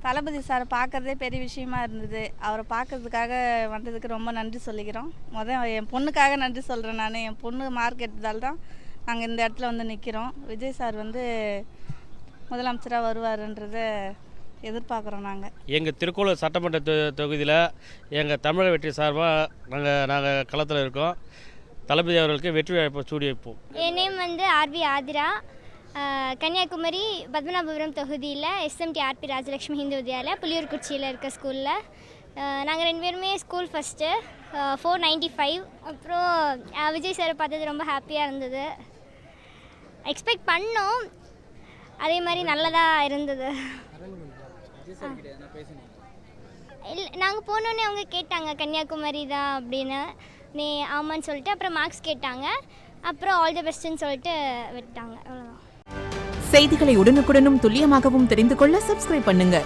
தளபதி சாரை பார்க்குறதே பெரிய விஷயமா இருந்தது. அவரை பார்க்கறதுக்காக வந்ததுக்கு ரொம்ப நன்றி சொல்லிக்கிறோம். என் பொண்ணுக்காக நன்றி சொல்கிறேன். நான் என் பொண்ணு மார்க் எடுத்ததால் தான் நாங்கள் இந்த இடத்துல வந்து நிற்கிறோம். விஜய் சார் வந்து முதலமைச்சராக வருவாருன்றதை எதிர்பார்க்குறோம். எங்கள் திருக்கோளூர் சட்டமன்ற தொகுதியில் எங்கள் தமிழக வெற்றி சார்பாக நாங்கள் களத்தில் இருக்கோம். தளபதி அவர்களுக்கு வெற்றி வாய்ப்பு சூடி வைப்போம். என் நேம் வந்து ஆர்வி ஆதிரா. கன்னியாகுமரி பத்மநாபபுரம் தொகுதியில் எஸ்எம்டி ஆர்பி ராஜலக்ஷ்மி ஹிந்து வித்யாலயா புலியூர்குச்சியில் இருக்க ஸ்கூலில் நாங்கள் 2 பேருமே ஸ்கூல் ஃபஸ்ட்டு 495. அப்புறம் விஜய் சாரை பார்த்தது ரொம்ப ஹாப்பியாக இருந்தது. எக்ஸ்பெக்ட் பண்ணோம், அதே மாதிரி நல்லதாக இருந்தது. இல்லை, நாங்கள் போனோன்னே அவங்க கேட்டாங்க கன்னியாகுமரி தான் அப்படின்னு. நீ ஆமான்னு சொல்லிட்டு அப்புறம் மார்க்ஸ் கேட்டாங்க. அப்புறம் ஆல் தி பெஸ்ட்ன்னு சொல்லிட்டு விட்டாங்க. அவ்வளோதான். செய்திகளை உடனுக்குடனும் துல்லியமாகவும் தெரிந்து கொள்ள சப்ஸ்கிரைப் பண்ணுங்க.